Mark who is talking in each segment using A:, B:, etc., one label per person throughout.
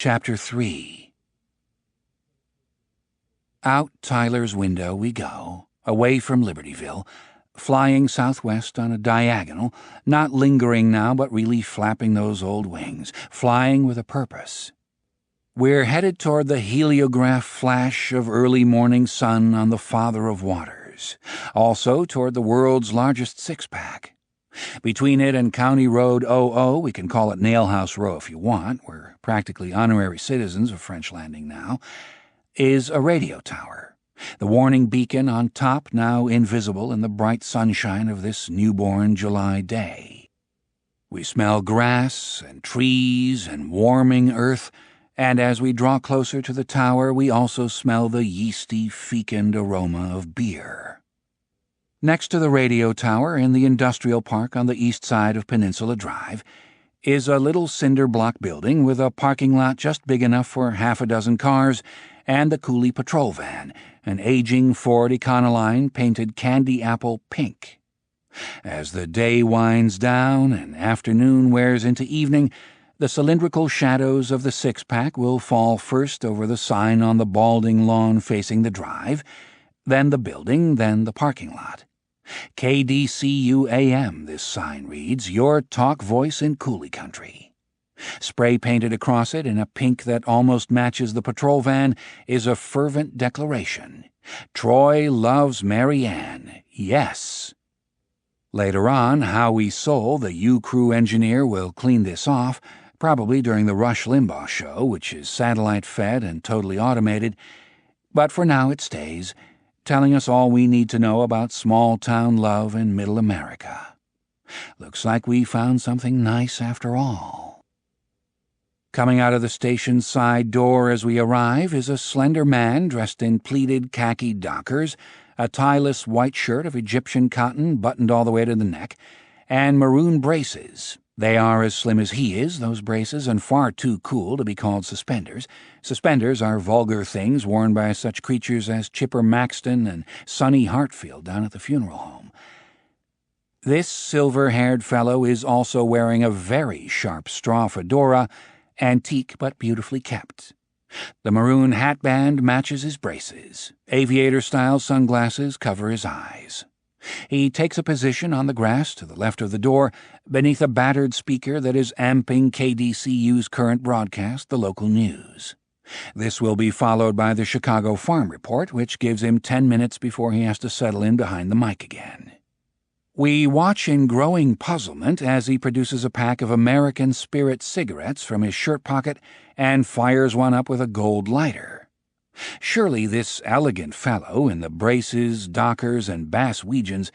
A: Chapter 3. Out Tyler's window we go, away from Libertyville, flying southwest on a diagonal, not lingering now but really flapping those old wings, flying with a purpose. We're headed toward the heliograph flash of early morning sun on the Father of Waters, also toward the world's largest six-pack. Between it and County Road 00, we can call it Nailhouse Row if you want, we're practically honorary citizens of French Landing now, is a radio tower, the warning beacon on top now invisible in the bright sunshine of this newborn July day. We smell grass and trees and warming earth, and as we draw closer to the tower we also smell the yeasty, fecund aroma of beer. Next to the radio tower in the industrial park on the east side of Peninsula Drive is a little cinder block building with a parking lot just big enough for half a dozen cars and the Cooley patrol van, an aging Ford Econoline painted candy apple pink. As the day winds down and afternoon wears into evening, the cylindrical shadows of the six-pack will fall first over the sign on the balding lawn facing the drive, then the building, then the parking lot. KDCU-AM, this sign reads, your talk voice in Cooley Country. Spray painted across it in a pink that almost matches the patrol van is a fervent declaration. Troy loves Mary Ann, yes. Later on, Howie Soul, the U-Crew engineer, will clean this off, probably during the Rush Limbaugh show, which is satellite-fed and totally automated, but for now it stays, telling us all we need to know about small-town love in Middle America. Looks like we found something nice after all. Coming out of the station's side door as we arrive is a slender man dressed in pleated khaki dockers, a tieless white shirt of Egyptian cotton buttoned all the way to the neck, and maroon braces. They are as slim as he is, those braces, and far too cool to be called suspenders. Suspenders are vulgar things worn by such creatures as Chipper Maxton and Sonny Hartfield down at the funeral home. This silver-haired fellow is also wearing a very sharp straw fedora, antique but beautifully kept. The maroon hatband matches his braces. Aviator-style sunglasses cover his eyes. He takes a position on the grass to the left of the door, beneath a battered speaker that is amping KDCU's current broadcast, the local news. This will be followed by the Chicago Farm Report, which gives him 10 minutes before he has to settle in behind the mic again. We watch in growing puzzlement as he produces a pack of American Spirit cigarettes from his shirt pocket and fires one up with a gold lighter. Surely this elegant fellow in the braces, dockers, and bass weegeons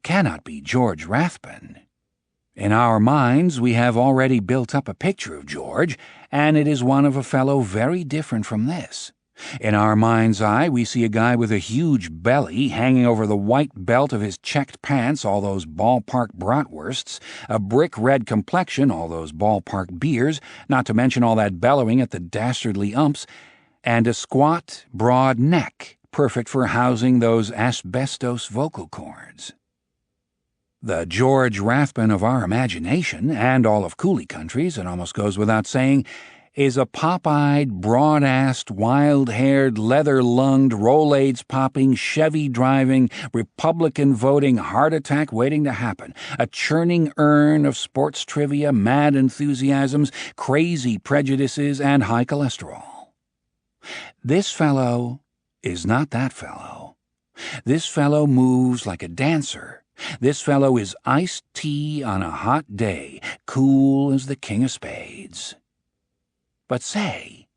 A: cannot be George Rathbun. In our minds we have already built up a picture of George, and it is one of a fellow very different from this. In our mind's eye we see a guy with a huge belly hanging over the white belt of his checked pants, all those ballpark bratwursts, a brick-red complexion, all those ballpark beers, not to mention all that bellowing at the dastardly umps, and a squat, broad neck, perfect for housing those asbestos vocal cords. The George Rathbun of our imagination, and all of Cooley Country's, it almost goes without saying, is a pop-eyed, broad-assed, wild-haired, leather-lunged, Rolaids-popping, Chevy-driving, Republican-voting heart attack waiting to happen, a churning urn of sports trivia, mad enthusiasms, crazy prejudices, and high cholesterol. This fellow is not that fellow. This fellow moves like a dancer. This fellow is iced tea on a hot day, cool as the king of spades. But say,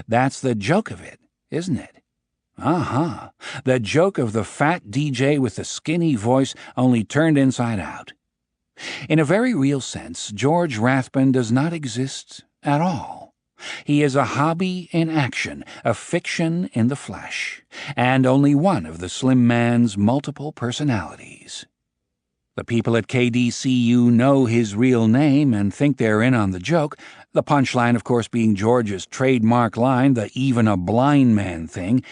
A: that's the joke of it, isn't it? The joke of the fat DJ with the skinny voice only turned inside out. In a very real sense, George Rathbun does not exist at all. He is a hobby in action, a fiction in the flesh, and only one of the slim man's multiple personalities. The people at KDCU know his real name and think they're in on the joke, the punchline, of course, being George's trademark line, the even a blind man thing,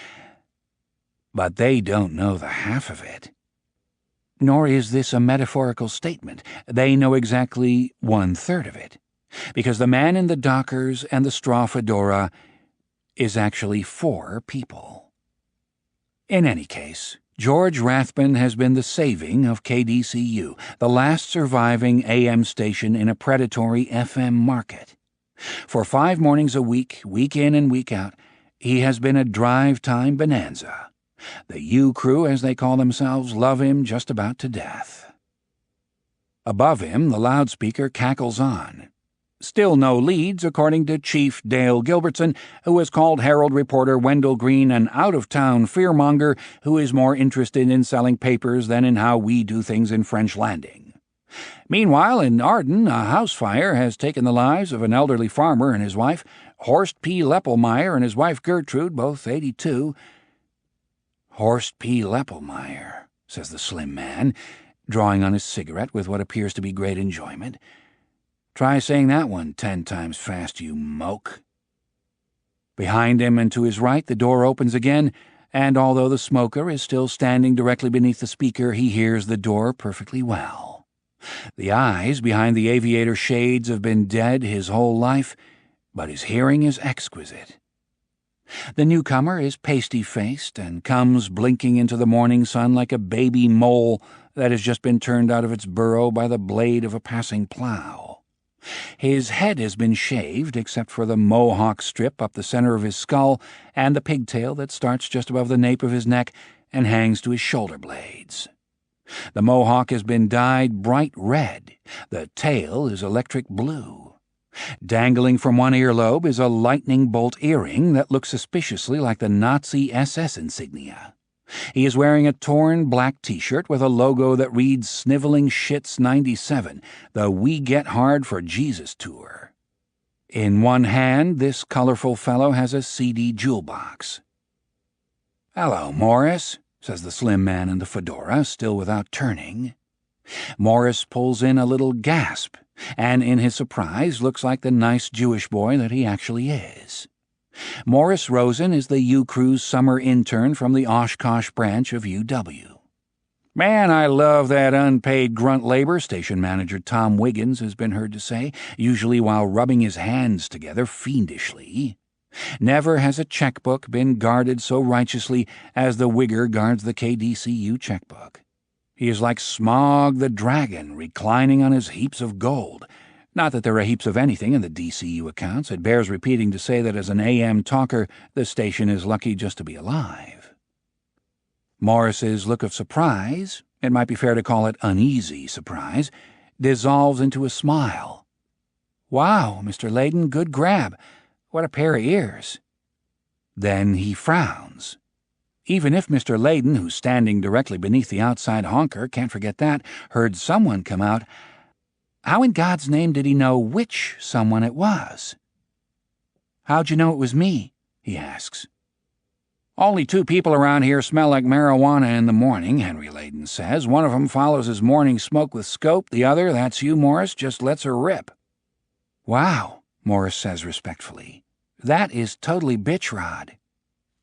A: but they don't know the half of it. Nor is this a metaphorical statement. They know exactly 1/3 of it. because the man in the Dockers and the straw fedora is actually 4 people. In any case, George Rathbun has been the saving of KDCU, the last surviving AM station in a predatory FM market. For 5 mornings a week, week in and week out, he has been a drive-time bonanza. The U Crew, as they call themselves, love him just about to death. Above him, the loudspeaker cackles on. Still no leads, according to Chief Dale Gilbertson, who has called Herald reporter Wendell Green an out-of-town fearmonger who is more interested in selling papers than in how we do things in French Landing. Meanwhile, in Arden, a house fire has taken the lives of an elderly farmer and his wife, Horst P. Leppelmeyer and his wife Gertrude, both 82. Horst P. Leppelmeyer, says the slim man, drawing on his cigarette with what appears to be great enjoyment. Try saying that one 10 times fast, you moke. Behind him and to his right, the door opens again, and although the smoker is still standing directly beneath the speaker, he hears the door perfectly well. The eyes behind the aviator shades have been dead his whole life, but his hearing is exquisite. The newcomer is pasty-faced and comes blinking into the morning sun like a baby mole that has just been turned out of its burrow by the blade of a passing plow. His head has been shaved except for the mohawk strip up the center of his skull and the pigtail that starts just above the nape of his neck and hangs to his shoulder blades. The mohawk has been dyed bright red. The tail is electric blue. Dangling from one earlobe is a lightning bolt earring that looks suspiciously like the Nazi SS insignia. He is wearing a torn black T-shirt with a logo that reads Sniveling Shits 97, the We Get Hard for Jesus tour. In one hand, this colorful fellow has a CD jewel box. "Hello, Morris," says the slim man in the fedora, still without turning. Morris pulls in a little gasp, and in his surprise looks like the nice Jewish boy that he actually is. Morris Rosen is the U Crew's summer intern from the Oshkosh branch of UW. "Man, I love that unpaid grunt labor," station manager Tom Wiggins has been heard to say, usually while rubbing his hands together fiendishly. Never has a checkbook been guarded so righteously as the Wigger guards the KDCU checkbook. He is like Smog the Dragon reclining on his heaps of gold. Not that there are heaps of anything in the DCU accounts. It bears repeating to say that as an AM talker, the station is lucky just to be alive. Morris's look of surprise, it might be fair to call it uneasy surprise, dissolves into a smile. "Wow, Mr. Layden, good grab. What a pair of ears." Then he frowns. Even if Mr. Layden, who's standing directly beneath the outside honker, can't forget that, heard someone come out, how in God's name did he know which someone it was? "How'd you know it was me?" he asks. "Only 2 people around here smell like marijuana in the morning," Henry Layden says. "One of 'em follows his morning smoke with scope. The other, that's you, Morris, just lets her rip." "Wow," Morris says respectfully. "That is totally bitch-rod."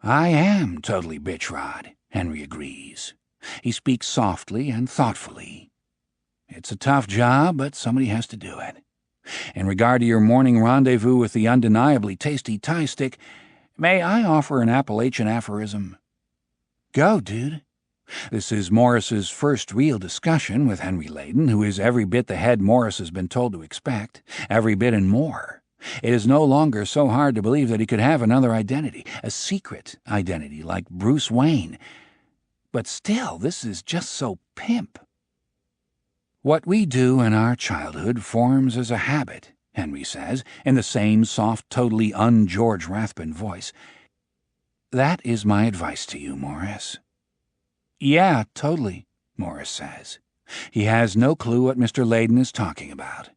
A: "I am totally bitch-rod," Henry agrees. He speaks softly and thoughtfully. "It's a tough job, but somebody has to do it. In regard to your morning rendezvous with the undeniably tasty tie stick, may I offer an Appalachian aphorism?" "Go, dude." This is Morris's first real discussion with Henry Layden, who is every bit the head Morris has been told to expect, every bit and more. It is no longer so hard to believe that he could have another identity, a secret identity like Bruce Wayne. But still, this is just so pimp. "What we do in our childhood forms as a habit," Henry says, in the same soft, totally un-George Rathbun voice. "That is my advice to you, Morris." "Yeah, totally," Morris says. He has no clue what Mr. Layden is talking about.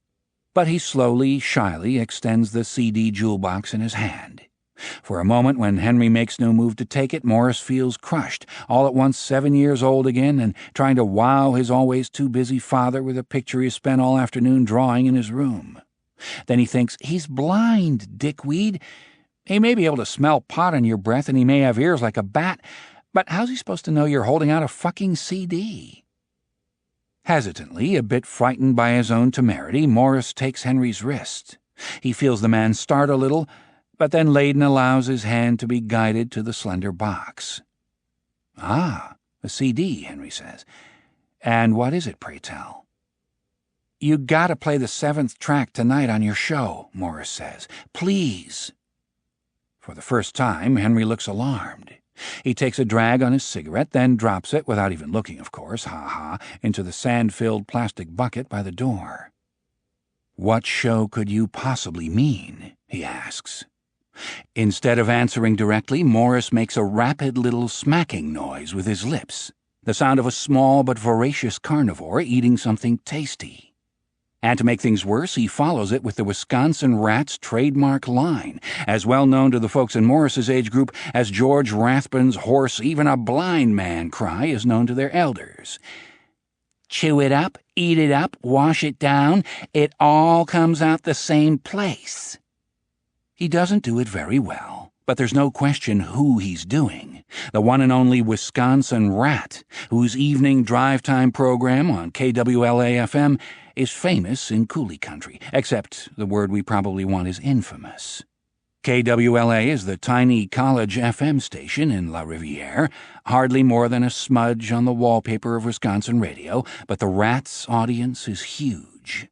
A: But he slowly, shyly extends the CD jewel box in his hand. For a moment, when Henry makes no move to take it, Morris feels crushed, all at once 7 years old again and trying to wow his always too busy father with a picture he spent all afternoon drawing in his room. Then he thinks, he's blind, dickweed. He may be able to smell pot in your breath and he may have ears like a bat, but how's he supposed to know you're holding out a fucking CD? Hesitantly, a bit frightened by his own temerity, Morris takes Henry's wrist. He feels the man start a little, but then Layden allows his hand to be guided to the slender box. "Ah, a CD," Henry says. "And what is it, pray tell?" "You gotta play the 7th track tonight on your show," Morris says. "Please." For the first time, Henry looks alarmed. He takes a drag on his cigarette, then drops it, without even looking, of course, into the sand-filled plastic bucket by the door. "What show could you possibly mean?" he asks. Instead of answering directly, Morris makes a rapid little smacking noise with his lips, the sound of a small but voracious carnivore eating something tasty. And to make things worse, he follows it with the Wisconsin Rat's trademark line, as well known to the folks in Morris's age group as George Rathbun's hoarse, even a blind man cry is known to their elders. "Chew it up, eat it up, wash it down, it all comes out the same place." He doesn't do it very well, but there's no question who he's doing. The one and only Wisconsin Rat, whose evening drive time program on KWLA-FM is famous in Coulee Country, except the word we probably want is infamous. KWLA is the tiny college FM station in La Riviere, hardly more than a smudge on the wallpaper of Wisconsin radio, but the Rat's audience is huge.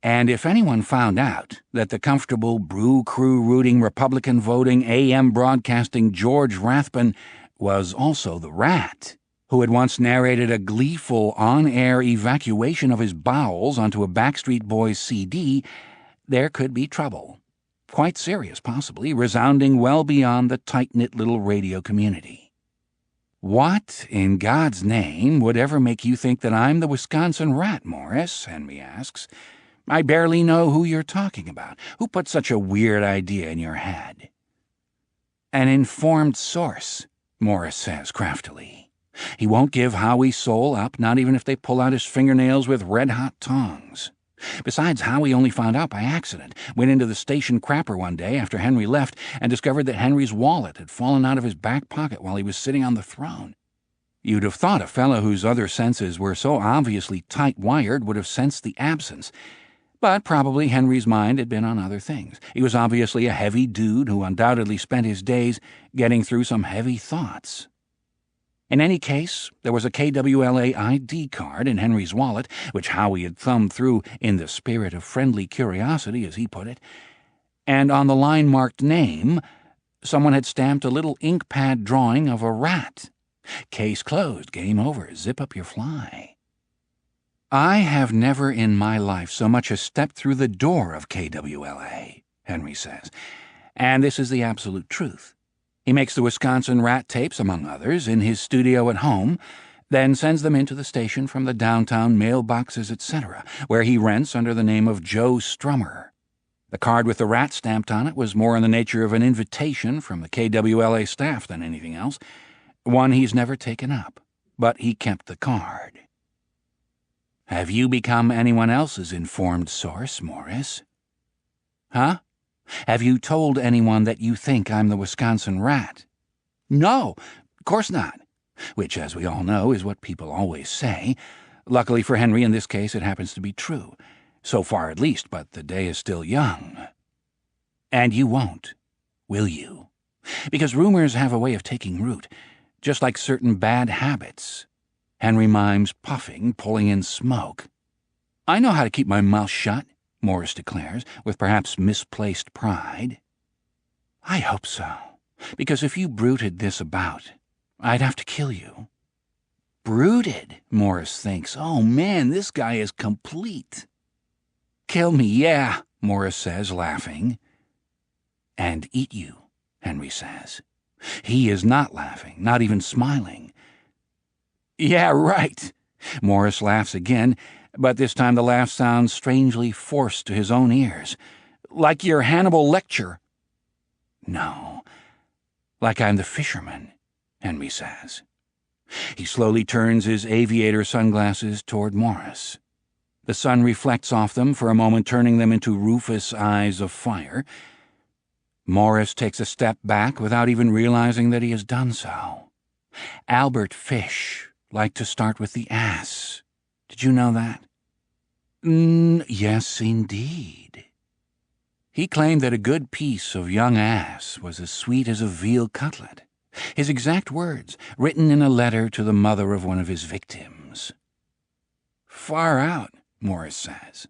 A: And if anyone found out that the comfortable brew crew rooting Republican voting AM broadcasting George Rathbun was also the Rat, who had once narrated a gleeful on-air evacuation of his bowels onto a Backstreet Boys CD, there could be trouble. Quite serious, possibly, resounding well beyond the tight-knit little radio community. "What, in God's name, would ever make you think that I'm the Wisconsin Rat, Morris?" Henry asks. "I barely know who you're talking about. Who put such a weird idea in your head?" "An informed source," Morris says craftily. He won't give Howie's soul up, not even if they pull out his fingernails with red-hot tongs. Besides, Howie only found out by accident, went into the station crapper one day after Henry left and discovered that Henry's wallet had fallen out of his back pocket while he was sitting on the throne. You'd have thought a fellow whose other senses were so obviously tight-wired would have sensed the absence. But probably Henry's mind had been on other things. He was obviously a heavy dude who undoubtedly spent his days getting through some heavy thoughts. In any case, there was a KWLA ID card in Henry's wallet, which Howie had thumbed through in the spirit of friendly curiosity, as he put it, and on the line marked name, someone had stamped a little ink pad drawing of a rat. Case closed, game over, zip up your fly. "I have never in my life so much as stepped through the door of KWLA, Henry says, and this is the absolute truth. He makes the Wisconsin Rat tapes, among others, in his studio at home, then sends them into the station from the downtown mailboxes, etc., where he rents under the name of Joe Strummer. The card with the rat stamped on it was more in the nature of an invitation from the KWLA staff than anything else, one he's never taken up, but he kept the card." "Have you become anyone else's informed source, Morris?" "Huh? Have you told anyone that you think I'm the Wisconsin Rat?" "No, of course not." Which, as we all know, is what people always say. Luckily for Henry, in this case, it happens to be true. So far, at least, but the day is still young. "And you won't, will you? Because rumors have a way of taking root, just like certain bad habits." Henry mimes puffing, pulling in smoke. "I know how to keep my mouth shut," Morris declares, with perhaps misplaced pride. "I hope so, because if you bruited this about, I'd have to kill you." Brooded, Morris thinks. Oh man, this guy is complete. "Kill me, yeah," Morris says, laughing. "And eat you," Henry says. He is not laughing, not even smiling. "Yeah, right." Morris laughs again, but this time the laugh sounds strangely forced to his own ears. "Like your Hannibal lecture." "No, like I'm the fisherman," Henry says. He slowly turns his aviator sunglasses toward Morris. The sun reflects off them for a moment, turning them into rufous eyes of fire. Morris takes a step back without even realizing that he has done so. Albert Fish liked to start with the ass. Did you know that? Yes, indeed. He claimed that a good piece of young ass was as sweet as a veal cutlet. His exact words, written in a letter to the mother of one of his victims. Far out, Morris says.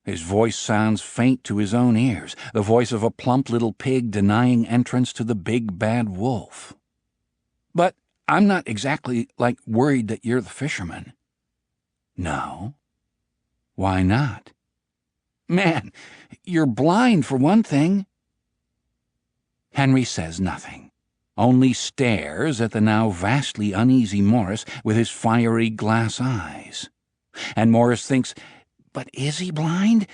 A: His voice sounds faint to his own ears, the voice of a plump little pig denying entrance to the big bad wolf. But I'm not exactly, worried that you're the fisherman. No? Why not? Man, you're blind for one thing. Henry says nothing, only stares at the now vastly uneasy Morris with his fiery glass eyes. And Morris thinks, but is he blind?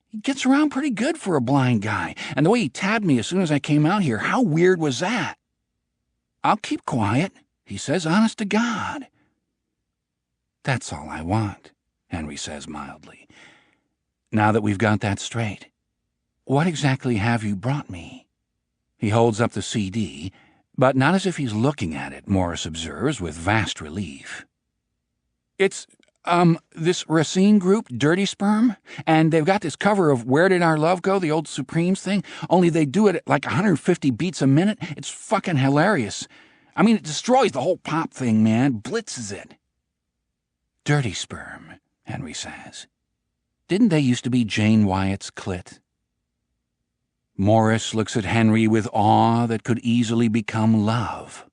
A: He gets around pretty good for a blind guy, and the way he tabbed me as soon as I came out here, how weird was that? I'll keep quiet, he says, honest to God. That's all I want, Henry says mildly. Now that we've got that straight, what exactly have you brought me? He holds up the CD, but not as if he's looking at it, Morris observes with vast relief. It's, this Racine group, Dirty Sperm, and they've got this cover of Where Did Our Love Go, the old Supremes thing, only they do it at 150 beats a minute. It's fucking hilarious. I mean, it destroys the whole pop thing, man, blitzes it. Dirty Sperm, Henry says. Didn't they used to be Jane Wyatt's clit? Morris looks at Henry with awe that could easily become love.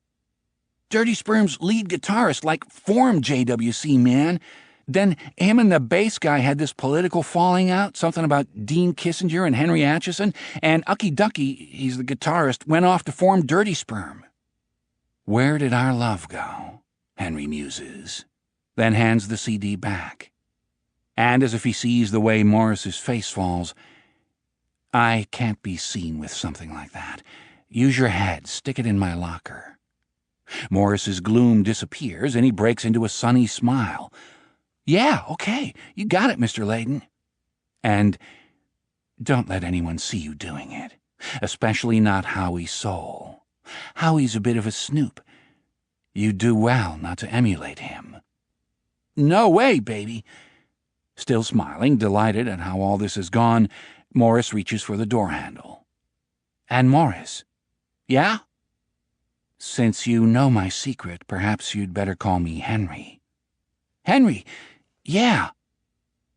A: Dirty Sperm's lead guitarist, formed JWC, man. Then him and the bass guy had this political falling out, something about Dean Kissinger and Henry Atchison, and Ucky Ducky, he's the guitarist, went off to form Dirty Sperm. Where did our love go? Henry muses, then hands the CD back. And as if he sees the way Morris's face falls, I can't be seen with something like that. Use your head, stick it in my locker. Morris's gloom disappears, and he breaks into a sunny smile. Yeah, okay, you got it, Mr. Layden. And don't let anyone see you doing it, especially not Howie Soul. Howie's a bit of a snoop. You do well not to emulate him. No way, baby. Still smiling, delighted at how all this has gone, Morris reaches for the door handle. And Morris, yeah? Since you know my secret, perhaps you'd better call me Henry. Henry, yeah.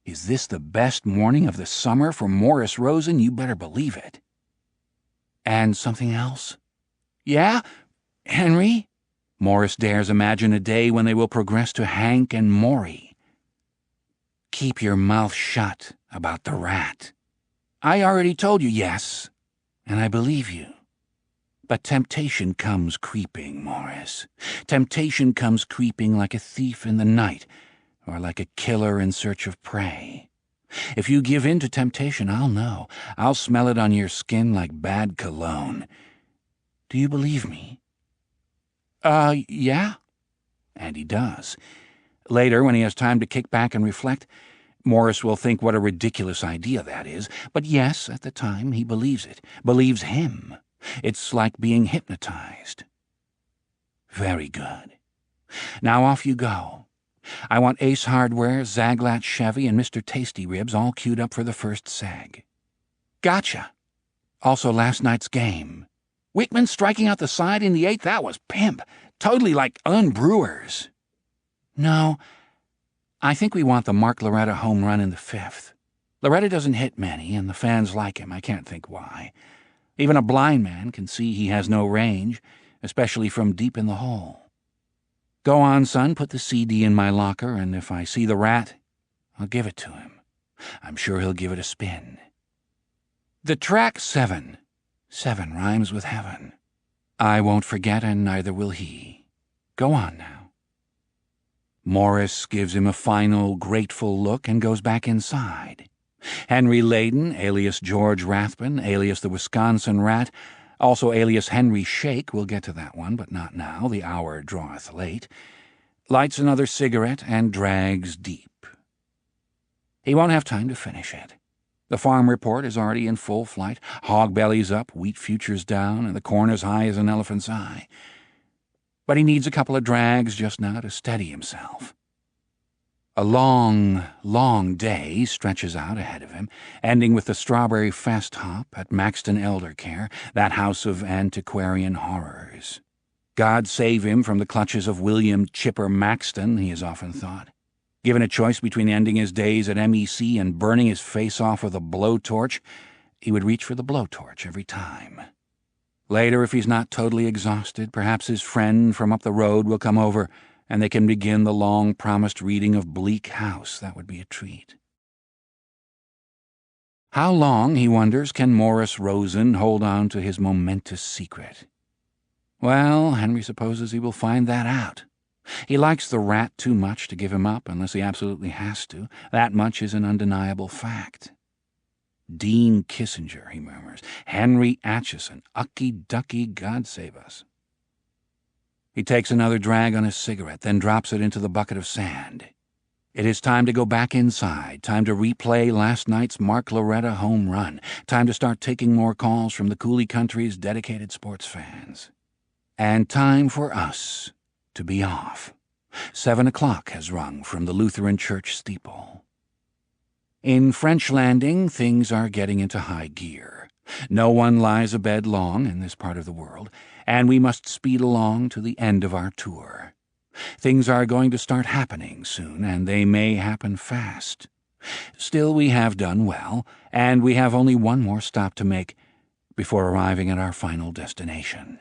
A: Is this the best morning of the summer for Morris Rosen? You better believe it. And something else? Yeah, Henry? Morris dares imagine a day when they will progress to Hank and Maury. Keep your mouth shut about the rat. I already told you yes, and I believe you. But temptation comes creeping, Morris. Temptation comes creeping like a thief in the night, or like a killer in search of prey. If you give in to temptation, I'll know. I'll smell it on your skin like bad cologne. Do you believe me? Yeah? And he does. Later, when he has time to kick back and reflect, Morris will think what a ridiculous idea that is. But yes, at the time, he believes it. Believes him. It's like being hypnotized. Very good. Now off you go. I want Ace Hardware, Zaglat Chevy, and Mr. Tasty Ribs all queued up for the first seg. Gotcha. Also last night's game. Wickman striking out the side in the 8th, that was pimp. Totally like unbrewers. No, I think we want the Mark Loretta home run in the 5th. Loretta doesn't hit many, and the fans like him. I can't think why. Even a blind man can see he has no range, especially from deep in the hole. Go on, son, put the CD in my locker, and if I see the rat, I'll give it to him. I'm sure he'll give it a spin. The track 7. 7 rhymes with heaven. I won't forget, and neither will he. Go on now. Morris gives him a final, grateful look and goes back inside. Henry Layden, alias George Rathbun, alias the Wisconsin Rat, also alias Henry Shake, we'll get to that one, but not now, the hour draweth late, lights another cigarette and drags deep. He won't have time to finish it. The farm report is already in full flight, hog bellies up, wheat futures down, and the corn as high as an elephant's eye. But he needs a couple of drags just now to steady himself. A long, long day stretches out ahead of him, ending with the Strawberry Fest hop at Maxton Elder Care, that house of antiquarian horrors. God save him from the clutches of William Chipper Maxton, he has often thought. Given a choice between ending his days at MEC and burning his face off with a blowtorch, he would reach for the blowtorch every time. Later, if he's not totally exhausted, perhaps his friend from up the road will come over and they can begin the long-promised reading of Bleak House. That would be a treat. How long, he wonders, can Morris Rosen hold on to his momentous secret? Well, Henry supposes he will find that out. He likes the rat too much to give him up unless he absolutely has to. That much is an undeniable fact. Dean Kissinger, he murmurs. Henry Atchison. Ucky ducky, God save us. He takes another drag on his cigarette, then drops it into the bucket of sand. It is time to go back inside, time to replay last night's Mark Loretta home run, time to start taking more calls from the Cooley Country's dedicated sports fans. And time for us to be off. 7 o'clock has rung from the Lutheran church steeple. In French Landing, things are getting into high gear. No one lies abed long in this part of the world, and we must speed along to the end of our tour. Things are going to start happening soon, and they may happen fast. Still, we have done well, and we have only one more stop to make before arriving at our final destination.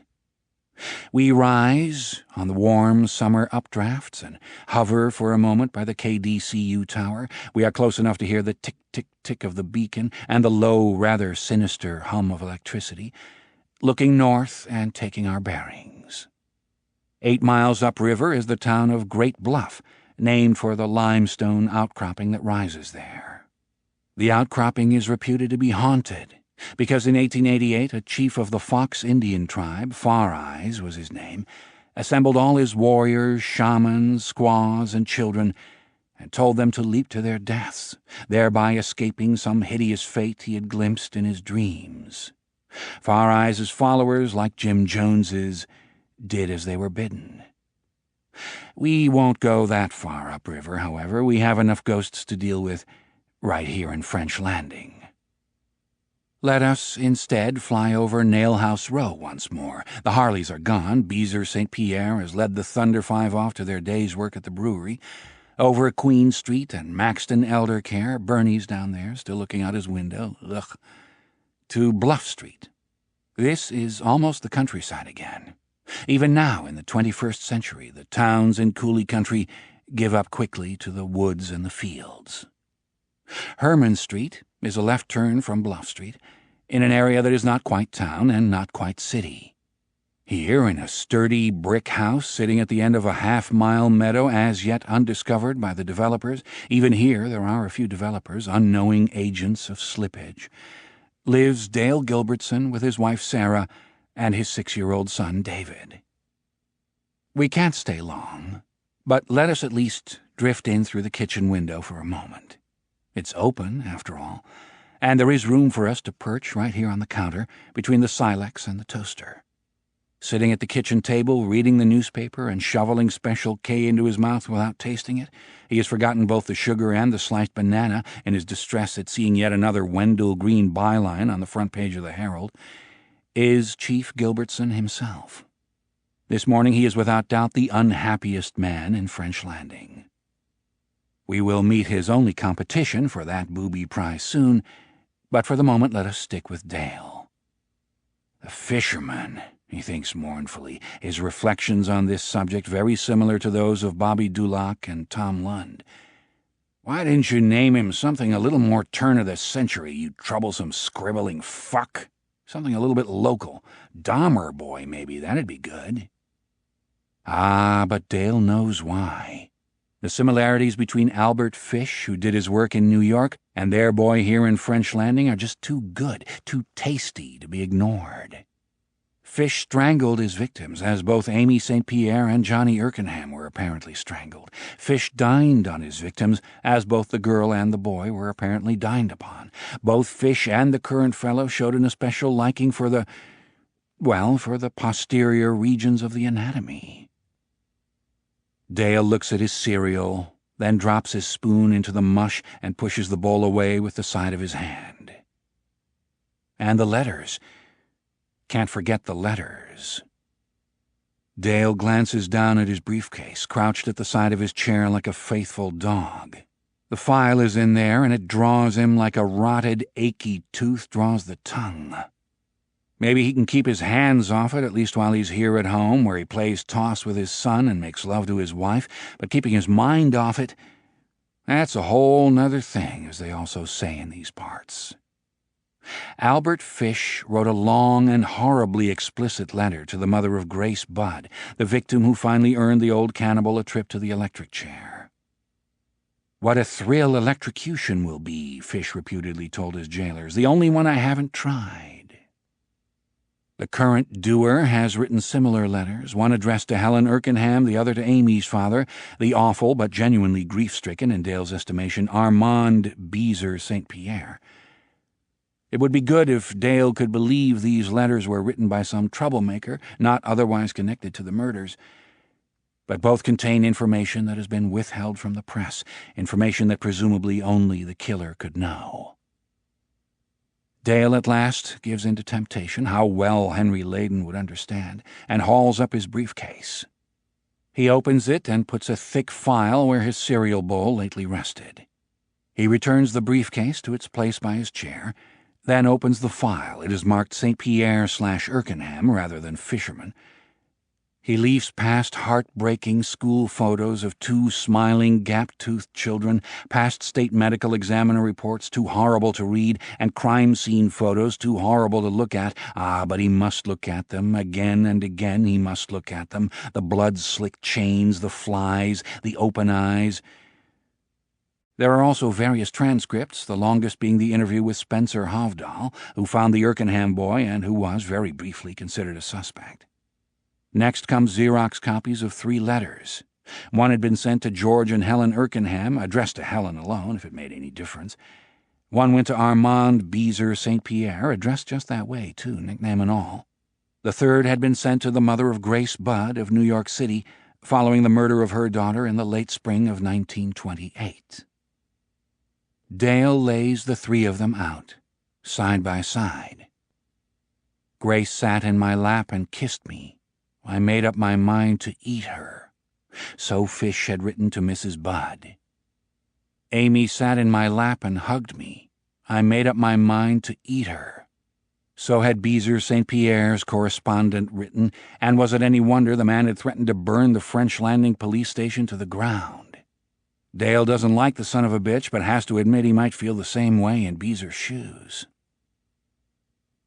A: We rise on the warm summer updrafts and hover for a moment by the KDCU tower. We are close enough to hear the tick-tick-tick of the beacon and the low, rather sinister hum of electricity, looking north and taking our bearings. 8 miles upriver is the town of Great Bluff, named for the limestone outcropping that rises there. The outcropping is reputed to be haunted, because in 1888 a chief of the Fox Indian tribe, Far Eyes was his name, assembled all his warriors, shamans, squaws, and children, and told them to leap to their deaths, thereby escaping some hideous fate he had glimpsed in his dreams. Far Eyes' followers, like Jim Jones's, did as they were bidden. We won't go that far upriver, however. We have enough ghosts to deal with right here in French Landing. Let us instead fly over Nailhouse Row once more. The Harleys are gone. Beezer St. Pierre has led the Thunder Five off to their day's work at the brewery. Over Queen Street and Maxton Elder Care, Bernie's down there, still looking out his window. Ugh. To Bluff Street. This is almost the countryside again. Even now, in the 21st century, the towns in Cooley Country give up quickly to the woods and the fields. Herman Street is a left turn from Bluff Street, in an area that is not quite town and not quite city. Here, in a sturdy brick house sitting at the end of a half-mile meadow as yet undiscovered by the developers, even here there are a few developers, unknowing agents of slippage, lives Dale Gilbertson with his wife Sarah and his 6-year-old son David. We can't stay long, but let us at least drift in through the kitchen window for a moment. It's open, after all, and there is room for us to perch right here on the counter between the Silex and the toaster. Sitting at the kitchen table, reading the newspaper and shoveling Special K into his mouth without tasting it, he has forgotten both the sugar and the sliced banana in his distress at seeing yet another Wendell Green byline on the front page of the Herald, is Chief Gilbertson himself. This morning he is without doubt the unhappiest man in French Landing. We will meet his only competition for that booby prize soon, but for the moment let us stick with Dale. The fisherman, he thinks mournfully, his reflections on this subject very similar to those of Bobby Dulac and Tom Lund. Why didn't you name him something a little more turn of the century, you troublesome scribbling fuck? Something a little bit local. Dahmer Boy, maybe, that'd be good. Ah, but Dale knows why. The similarities between Albert Fish, who did his work in New York, and their boy here in French Landing are just too good, too tasty to be ignored. Fish strangled his victims, as both Amy St. Pierre and Johnny Erkenham were apparently strangled. Fish dined on his victims, as both the girl and the boy were apparently dined upon. Both Fish and the current fellow showed an especial liking for the posterior regions of the anatomy. Dale looks at his cereal, then drops his spoon into the mush and pushes the bowl away with the side of his hand. And the letters. Can't forget the letters. Dale glances down at his briefcase, crouched at the side of his chair like a faithful dog. The file is in there, and it draws him like a rotted, achy tooth draws the tongue. Maybe he can keep his hands off it, at least while he's here at home, where he plays toss with his son and makes love to his wife, but keeping his mind off it, that's a whole nother thing, as they also say in these parts. Albert Fish wrote a long and horribly explicit letter to the mother of Grace Budd, the victim who finally earned the old cannibal a trip to the electric chair. "What a thrill electrocution will be," Fish reputedly told his jailers, "the only one I haven't tried." The current doer has written similar letters, one addressed to Helen Erkenham, the other to Amy's father, the awful but genuinely grief-stricken, in Dale's estimation, Armand Beezer St. Pierre. It would be good if Dale could believe these letters were written by some troublemaker, not otherwise connected to the murders. But both contain information that has been withheld from the press, information that presumably only the killer could know. Dale at last gives in to temptation, how well Henry Layden would understand, and hauls up his briefcase. He opens it and puts a thick file where his cereal bowl lately rested. He returns the briefcase to its place by his chair, then opens the file. It is marked St. Pierre/Erkenham rather than Fisherman. He leafs past heartbreaking school photos of two smiling, gap-toothed children, past state medical examiner reports too horrible to read, and crime scene photos too horrible to look at. But he must look at them. Again and again he must look at them. The blood-slicked chains, the flies, the open eyes. There are also various transcripts, the longest being the interview with Spencer Hovdahl, who found the Erkenham boy and who was, very briefly, considered a suspect. Next comes Xerox copies of 3 letters. One had been sent to George and Helen Erkenham, addressed to Helen alone, if it made any difference. One went to Armand Beezer St. Pierre, addressed just that way, too, nickname and all. The third had been sent to the mother of Grace Budd of New York City, following the murder of her daughter in the late spring of 1928. Dale lays the 3 of them out, side by side. Grace sat in my lap and kissed me. I made up my mind to eat her. So Fish had written to Mrs. Budd. Amy sat in my lap and hugged me. I made up my mind to eat her. So had Beezer St. Pierre's correspondent written, and was it any wonder the man had threatened to burn the French Landing police station to the ground? Dale doesn't like the son of a bitch, but has to admit he might feel the same way in Beezer's shoes.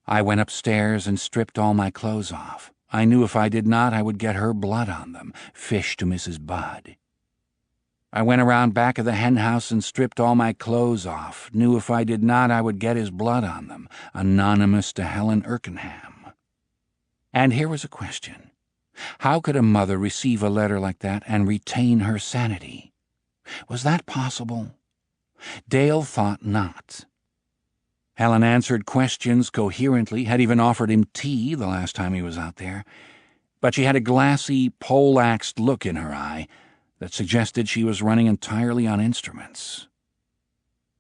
A: I went upstairs and stripped all my clothes off. I knew if I did not, I would get her blood on them. Fish to Mrs. Budd. I went around back of the hen house and stripped all my clothes off. Knew if I did not, I would get his blood on them. Anonymous to Helen Erkenham. And here was a question. How could a mother receive a letter like that and retain her sanity? Was that possible? Dale thought not. Helen answered questions coherently, had even offered him tea the last time he was out there, but she had a glassy, poleaxed look in her eye that suggested she was running entirely on instruments.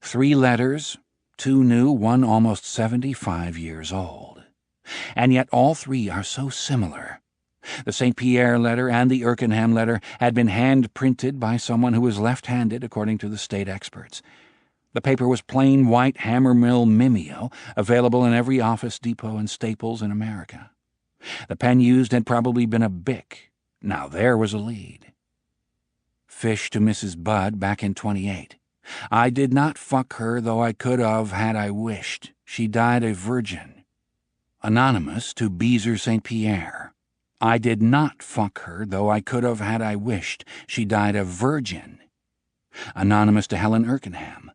A: 3 letters, 2 new, one almost 75 years old. And yet all 3 are so similar. The St. Pierre letter and the Erkenham letter had been hand-printed by someone who was left-handed, according to the state experts. The paper was plain white hammer-mill mimeo, available in every office depot and Staples in America. The pen used had probably been a Bic. Now there was a lead. Fish to Mrs. Budd back in 28. I did not fuck her, though I could have had I wished. She died a virgin. Anonymous to Beezer St. Pierre. I did not fuck her, though I could have had I wished. She died a virgin. Anonymous to Helen Erkenham.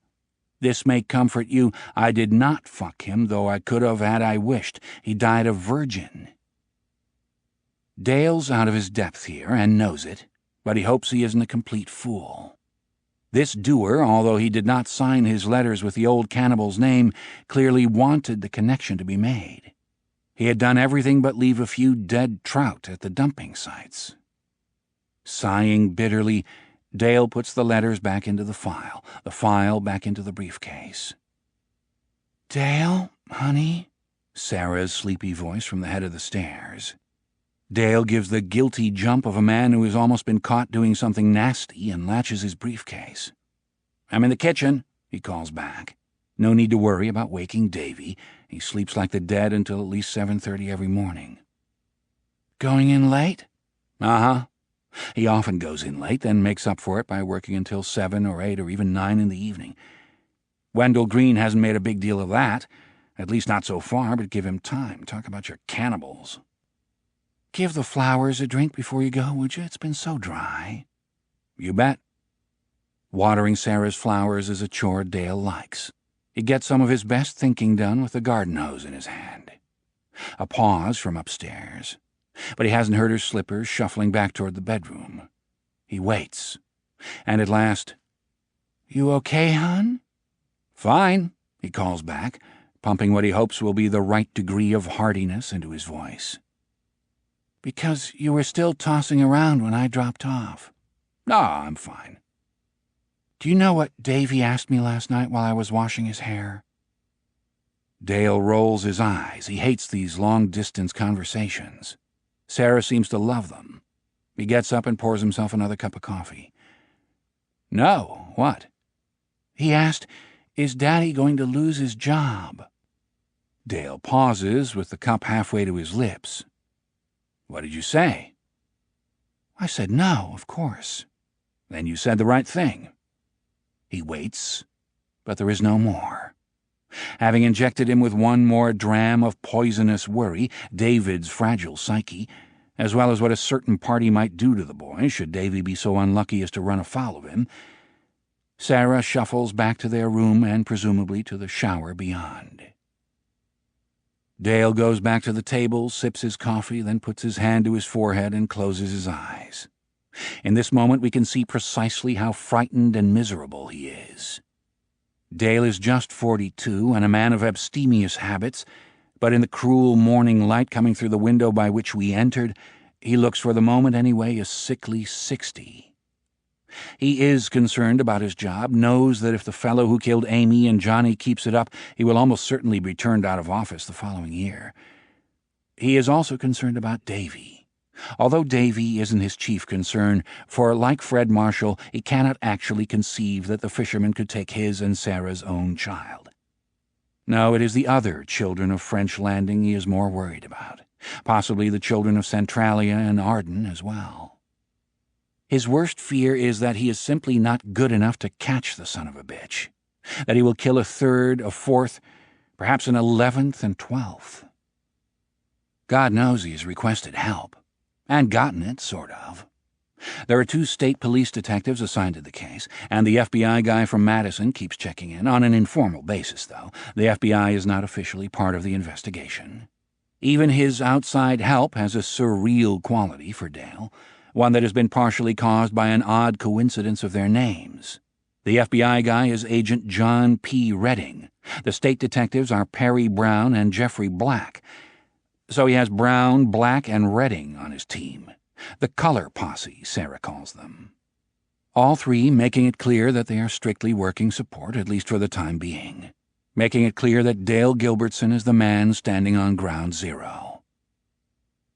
A: This may comfort you. I did not fuck him, though I could have had I wished. He died a virgin. Dale's out of his depth here, and knows it, but he hopes he isn't a complete fool. This doer, although he did not sign his letters with the old cannibal's name, clearly wanted the connection to be made. He had done everything but leave a few dead trout at the dumping sites. Sighing bitterly, Dale puts the letters back into the file back into the briefcase. "Dale, honey?" Sarah's sleepy voice from the head of the stairs. Dale gives the guilty jump of a man who has almost been caught doing something nasty and latches his briefcase. "I'm in the kitchen," he calls back. No need to worry about waking Davy. He sleeps like the dead until at least 7:30 every morning. "Going in late?" "Uh-huh." He often goes in late, then makes up for it by working until 7 or 8 or even 9 in the evening. Wendell Green hasn't made a big deal of that. At least not so far, but give him time. Talk about your cannibals. "Give the flowers a drink before you go, would you? It's been so dry." "You bet." Watering Sarah's flowers is a chore Dale likes. He gets some of his best thinking done with the garden hose in his hand. A pause from upstairs, but he hasn't heard her slippers shuffling back toward the bedroom. He waits, and at last, "You okay, hon?" "Fine," he calls back, pumping what he hopes will be the right degree of heartiness into his voice. "Because you were still tossing around when I dropped off." "No, I'm fine." "Do you know what Davy asked me last night while I was washing his hair?" Dale rolls his eyes. He hates these long-distance conversations. Sarah seems to love them. He gets up and pours himself another cup of coffee. "No, what?" "He asked, is Daddy going to lose his job?" Dale pauses with the cup halfway to his lips. "What did you say?" "I said no, of course." "Then you said the right thing." He waits, but there is no more. Having injected him with one more dram of poisonous worry, David's fragile psyche, as well as what a certain party might do to the boy should Davy be so unlucky as to run afoul of him, Sarah shuffles back to their room and presumably to the shower beyond. Dale goes back to the table, sips his coffee, then puts his hand to his forehead and closes his eyes. In this moment we can see precisely how frightened and miserable he is. Dale is just 42 and a man of abstemious habits, but in the cruel morning light coming through the window by which we entered, he looks for the moment anyway a sickly 60. He is concerned about his job, knows that if the fellow who killed Amy and Johnny keeps it up, he will almost certainly be turned out of office the following year. He is also concerned about Davy. Although Davy isn't his chief concern, for, like Fred Marshall, he cannot actually conceive that the fisherman could take his and Sarah's own child. No, it is the other children of French Landing he is more worried about, possibly the children of Centralia and Arden as well. His worst fear is that he is simply not good enough to catch the son of a bitch, that he will kill a third, a fourth, perhaps an 11th and 12th. God knows he has requested help. And gotten it, sort of. There are 2 state police detectives assigned to the case, and the FBI guy from Madison keeps checking in, on an informal basis, though. The FBI is not officially part of the investigation. Even his outside help has a surreal quality for Dale, one that has been partially caused by an odd coincidence of their names. The FBI guy is Agent John P. Redding. The state detectives are Perry Brown and Jeffrey Black. So he has Brown, Black, and Redding on his team. The color posse, Sarah calls them. All 3 making it clear that they are strictly working support, at least for the time being. Making it clear that Dale Gilbertson is the man standing on ground zero.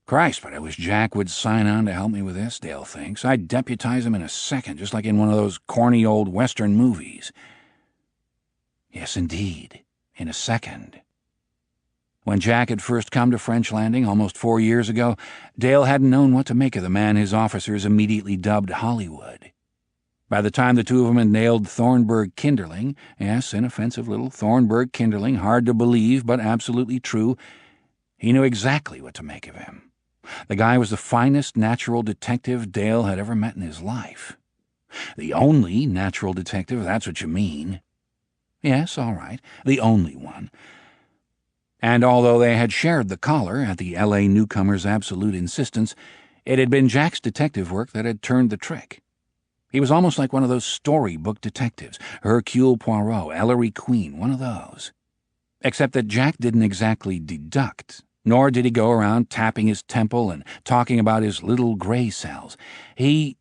A: Christ, but I wish Jack would sign on to help me with this, Dale thinks. I'd deputize him in a second, just like in one of those corny old Western movies. Yes, indeed, in a second. When Jack had first come to French Landing almost 4 years ago, Dale hadn't known what to make of the man his officers immediately dubbed Hollywood. By the time the 2 of them had nailed Thornburg Kinderling, yes, inoffensive little Thornburg Kinderling, hard to believe but absolutely true, he knew exactly what to make of him. The guy was the finest natural detective Dale had ever met in his life. The only natural detective, that's what you mean. Yes, all right, the only one. And although they had shared the collar at the L.A. newcomer's absolute insistence, it had been Jack's detective work that had turned the trick. He was almost like one of those storybook detectives, Hercule Poirot, Ellery Queen, one of those. Except that Jack didn't exactly deduct, nor did he go around tapping his temple and talking about his little gray cells. He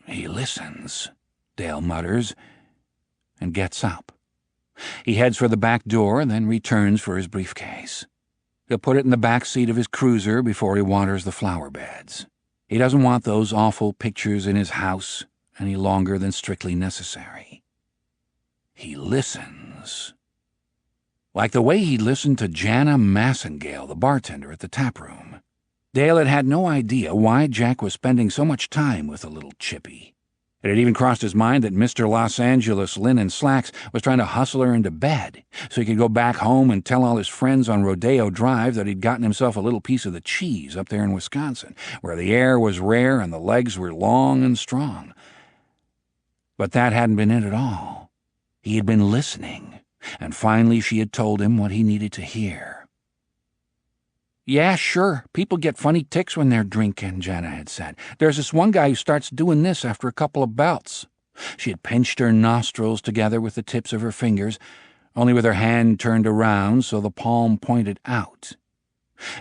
A: He listens, Dale mutters, and gets up. He heads for the back door, then returns for his briefcase. He'll put it in the back seat of his cruiser before he waters the flower beds. He doesn't want those awful pictures in his house any longer than strictly necessary. He listens. Like the way he listened to Jana Massengale, the bartender at the tap room. Dale had had no idea why Jack was spending so much time with the little chippy. It had even crossed his mind that Mr. Los Angeles Linen Slacks was trying to hustle her into bed so he could go back home and tell all his friends on Rodeo Drive that he'd gotten himself a little piece of the cheese up there in Wisconsin, where the air was rare and the legs were long and strong. But that hadn't been it at all. He had been listening, and finally she had told him what he needed to hear. "Yeah, sure, people get funny tics when they're drinking," Jana had said. "There's this one guy who starts doing this after a couple of bouts." She had pinched her nostrils together with the tips of her fingers, only with her hand turned around so the palm pointed out.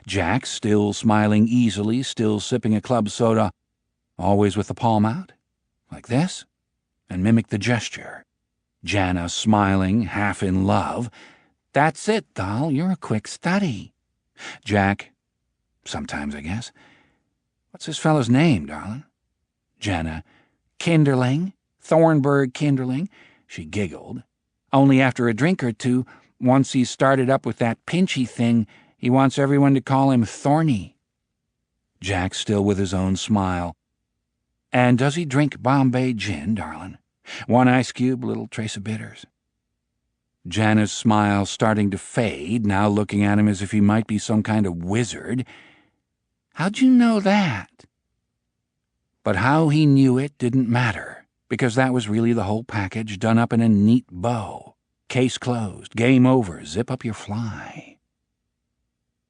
A: Jack, still smiling easily, still sipping a club soda, always with the palm out, like this, and mimicked the gesture. Jana smiling, half in love. "That's it, doll, you're a quick study." Jack, "Sometimes, I guess. What's this fellow's name, darling?" Jana, "Kinderling, Thornburg Kinderling." She giggled. "Only after a drink or two, once he's started up with that pinchy thing, he wants everyone to call him Thorny." Jack, still with his own smile. "And does he drink Bombay gin, darling? One ice cube, little trace of bitters?" Jana's smile starting to fade, now looking at him as if he might be some kind of wizard. "How'd you know that?" But how he knew it didn't matter, because that was really the whole package done up in a neat bow. Case closed, game over, zip up your fly.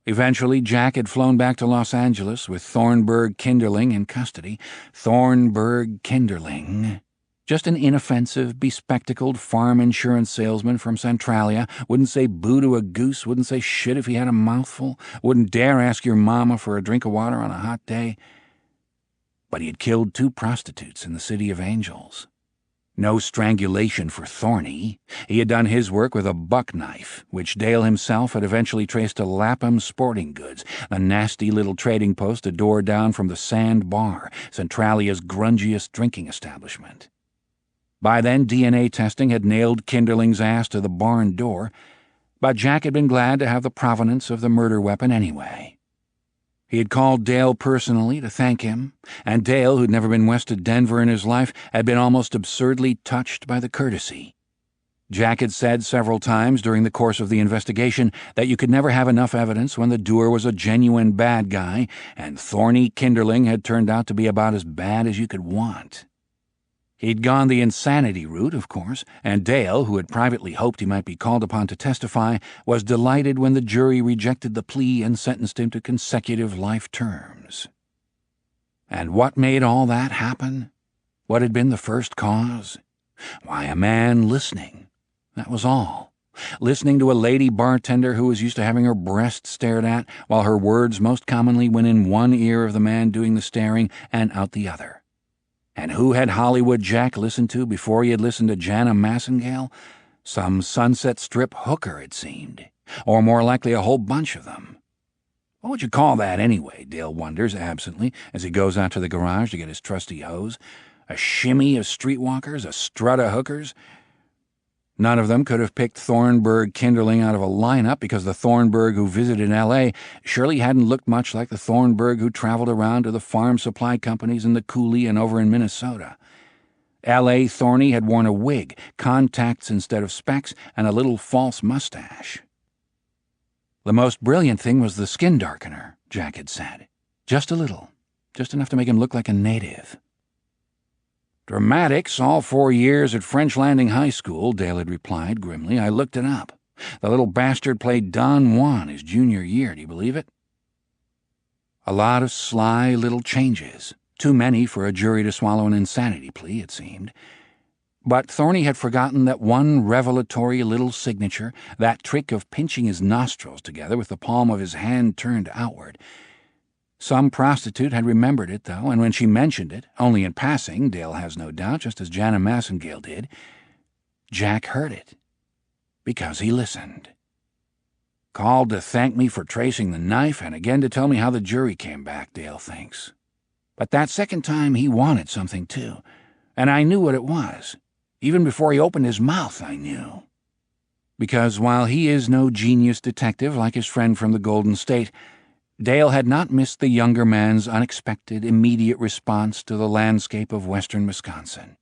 A: Eventually, Jack had flown back to Los Angeles with Thornburg Kinderling in custody. Thornburg Kinderling. Just an inoffensive, bespectacled farm insurance salesman from Centralia, wouldn't say boo to a goose, wouldn't say shit if he had a mouthful, wouldn't dare ask your mama for a drink of water on a hot day. But he had killed 2 prostitutes in the City of Angels. No strangulation for Thorny. He had done his work with a buck knife, which Dale himself had eventually traced to Lapham Sporting Goods, the nasty little trading post a door down from the Sand Bar, Centralia's grungiest drinking establishment. By then, DNA testing had nailed Kinderling's ass to the barn door, but Jack had been glad to have the provenance of the murder weapon anyway. He had called Dale personally to thank him, and Dale, who'd never been west of Denver in his life, had been almost absurdly touched by the courtesy. Jack had said several times during the course of the investigation that you could never have enough evidence when the doer was a genuine bad guy, and Thorny Kinderling had turned out to be about as bad as you could want. He'd gone the insanity route, of course, and Dale, who had privately hoped he might be called upon to testify, was delighted when the jury rejected the plea and sentenced him to consecutive life terms. And what made all that happen? What had been the first cause? Why, a man listening. That was all. Listening to a lady bartender who was used to having her breast stared at, while her words most commonly went in one ear of the man doing the staring and out the other. And who had Hollywood Jack listened to before he had listened to Jana Massengale? Some Sunset Strip hooker, it seemed. Or more likely a whole bunch of them. What would you call that anyway, Dale wonders absently as he goes out to the garage to get his trusty hose. A shimmy of streetwalkers? A strut of hookers? None of them could have picked Thornburg Kinderling out of a lineup because the Thornburg who visited L.A. surely hadn't looked much like the Thornburg who traveled around to the farm supply companies in the Coulee and over in Minnesota. L.A. Thorny had worn a wig, contacts instead of specs, and a little false mustache. The most brilliant thing was the skin darkener, Jack had said. Just a little. Just enough to make him look like a native. "Dramatics, all 4 years at French Landing High School," Dale had replied grimly. "I looked it up. The little bastard played Don Juan his junior year, do you believe it?" A lot of sly little changes. Too many for a jury to swallow an insanity plea, it seemed. But Thorny had forgotten that one revelatory little signature, that trick of pinching his nostrils together with the palm of his hand turned outward. Some prostitute had remembered it, though, and when she mentioned it, only in passing, Dale has no doubt, just as Jana Massengale did, Jack heard it, because he listened. Called to thank me for tracing the knife, and again to tell me how the jury came back, Dale thinks. But that second time he wanted something, too, and I knew what it was. Even before he opened his mouth, I knew. Because while he is no genius detective like his friend from the Golden State, Dale had not missed the younger man's unexpected, immediate response to the landscape of western Wisconsin.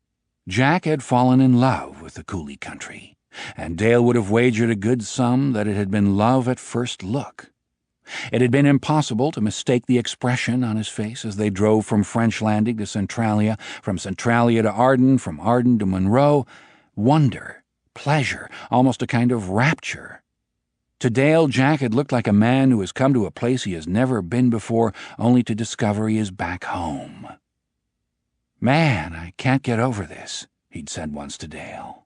A: Jack had fallen in love with the coulee country, and Dale would have wagered a good sum that it had been love at first look. It had been impossible to mistake the expression on his face as they drove from French Landing to Centralia, from Centralia to Arden, from Arden to Monroe. Wonder, pleasure, almost a kind of rapture. To Dale, Jack had looked like a man who has come to a place he has never been before, only to discover he is back home. "Man, I can't get over this," he'd said once to Dale.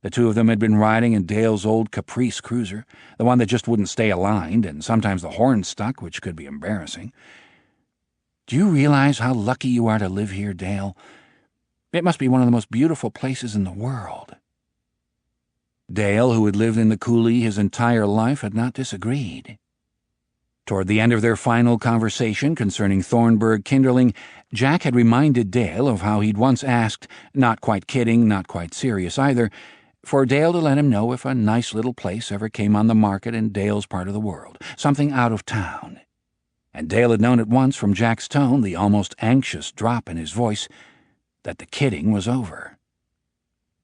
A: The two of them had been riding in Dale's old Caprice cruiser, the one that just wouldn't stay aligned, and sometimes the horn stuck, which could be embarrassing. "Do you realize how lucky you are to live here, Dale? It must be one of the most beautiful places in the world." Dale, who had lived in the coulee his entire life, had not disagreed. Toward the end of their final conversation concerning Thornburg Kinderling, Jack had reminded Dale of how he'd once asked, not quite kidding, not quite serious either, for Dale to let him know if a nice little place ever came on the market in Dale's part of the world, something out of town. And Dale had known at once from Jack's tone, the almost anxious drop in his voice, that the kidding was over.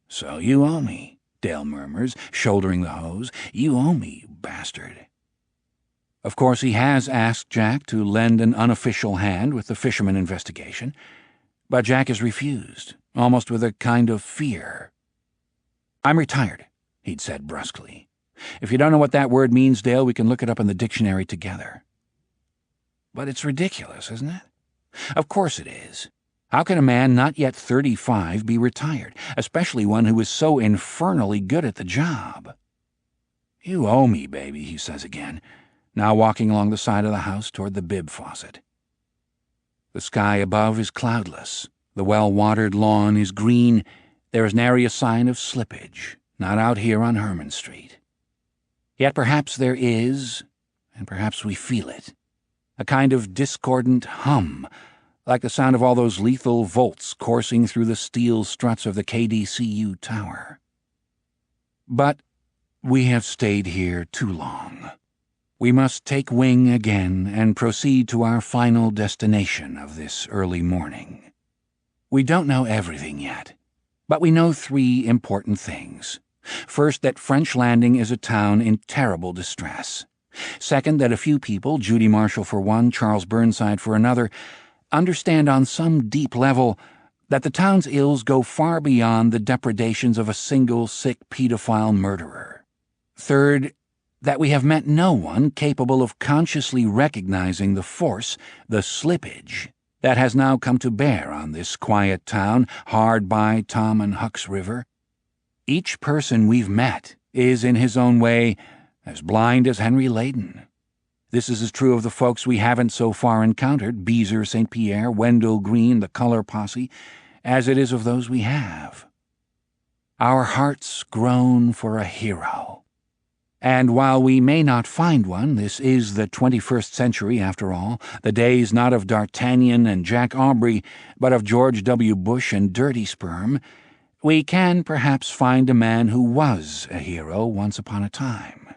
A: "So you owe me," Dale murmurs, shouldering the hose. "You owe me, you bastard." Of course, he has asked Jack to lend an unofficial hand with the fisherman investigation, but Jack has refused, almost with a kind of fear. "I'm retired," he'd said brusquely. "If you don't know what that word means, Dale, we can look it up in the dictionary together." But it's ridiculous, isn't it? Of course it is. How can a man not yet 35 be retired, especially one who is so infernally good at the job? "You owe me, baby," he says again, now walking along the side of the house toward the bib faucet. The sky above is cloudless. The well-watered lawn is green. There is nary a sign of slippage, not out here on Herman Street. Yet perhaps there is, and perhaps we feel it, a kind of discordant hum, like the sound of all those lethal volts coursing through the steel struts of the KDCU tower. But we have stayed here too long. We must take wing again and proceed to our final destination of this early morning. We don't know everything yet, but we know 3 important things. First, that French Landing is a town in terrible distress. Second, that a few people, Judy Marshall for one, Charles Burnside for another, understand on some deep level that the town's ills go far beyond the depredations of a single sick pedophile murderer. Third, that we have met no one capable of consciously recognizing the force, the slippage, that has now come to bear on this quiet town hard by Tom and Huck's River. Each person we've met is, in his own way, as blind as Henry Layden. This is as true of the folks we haven't so far encountered, Beezer St. Pierre, Wendell Green, the Color Posse, as it is of those we have. Our hearts groan for a hero. And while we may not find one, this is the 21st century after all, the days not of D'Artagnan and Jack Aubrey, but of George W. Bush and Dirty Sperm, we can perhaps find a man who was a hero once upon a time.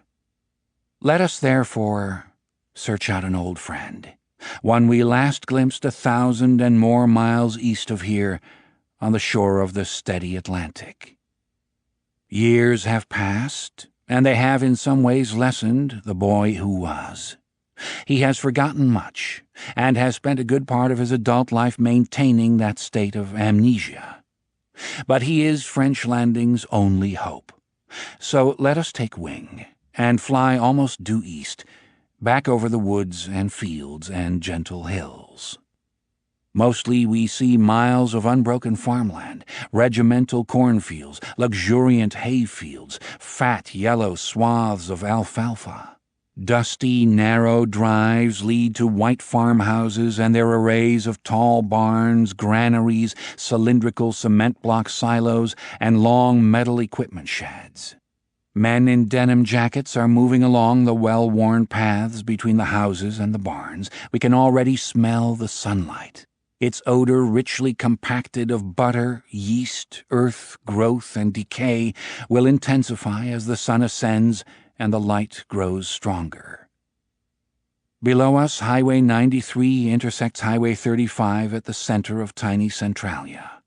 A: Let us, therefore, search out an old friend, one we last glimpsed 1,000 and more miles east of here, on the shore of the steady Atlantic. Years have passed, and they have in some ways lessened the boy who was. He has forgotten much, and has spent a good part of his adult life maintaining that state of amnesia. But he is French Landing's only hope. So let us take wing, and fly almost due east, back over the woods and fields and gentle hills. Mostly we see miles of unbroken farmland, regimental cornfields, luxuriant hay fields, fat yellow swaths of alfalfa. Dusty, narrow drives lead to white farmhouses and their arrays of tall barns, granaries, cylindrical cement block silos, and long metal equipment sheds. Men in denim jackets are moving along the well-worn paths between the houses and the barns. We can already smell the sunlight. Its odor, richly compacted of butter, yeast, earth, growth, and decay, will intensify as the sun ascends and the light grows stronger. Below us, Highway 93 intersects Highway 35 at the center of tiny Centralia.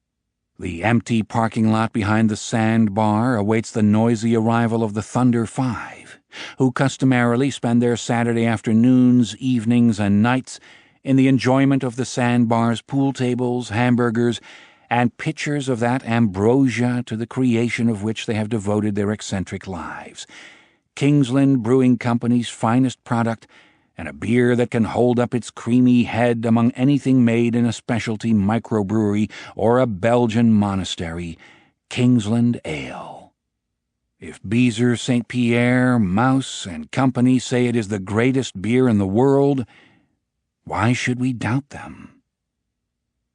A: The empty parking lot behind the sandbar awaits the noisy arrival of the Thunder Five, who customarily spend their Saturday afternoons, evenings, and nights in the enjoyment of the sandbar's pool tables, hamburgers, and pitchers of that ambrosia to the creation of which they have devoted their eccentric lives. Kingsland Brewing Company's finest product, and a beer that can hold up its creamy head among anything made in a specialty microbrewery or a Belgian monastery, Kingsland Ale. If Beezer, St. Pierre, Mouse, and Company say it is the greatest beer in the world, why should we doubt them?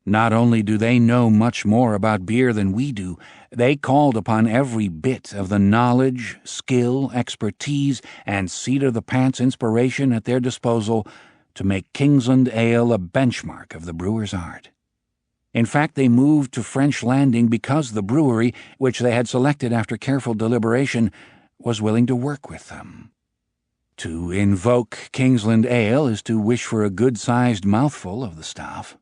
A: Not only do they know much more about beer than we do, they called upon every bit of the knowledge, skill, expertise, and seat-of-the-pants inspiration at their disposal to make Kingsland Ale a benchmark of the brewer's art. In fact, they moved to French Landing because the brewery, which they had selected after careful deliberation, was willing to work with them. To invoke Kingsland Ale is to wish for a good-sized mouthful of the stuff.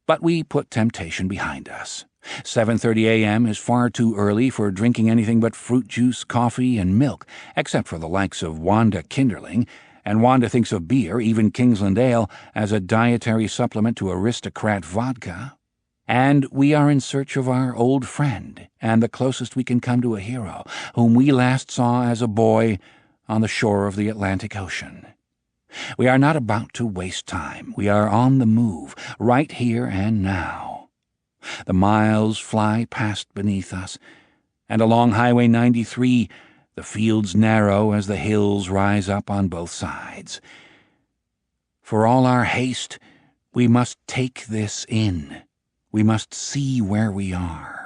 A: But we put temptation behind us. 7:30 a.m. is far too early for drinking anything but fruit juice, coffee, and milk, except for the likes of Wanda Kinderling, and Wanda thinks of beer, even Kingsland Ale, as a dietary supplement to aristocrat vodka. And we are in search of our old friend, and the closest we can come to a hero, whom we last saw as a boy on the shore of the Atlantic Ocean. We are not about to waste time. We are on the move, right here and now. The miles fly past beneath us, and along Highway 93, the fields narrow as the hills rise up on both sides. For all our haste, we must take this in. We must see where we are.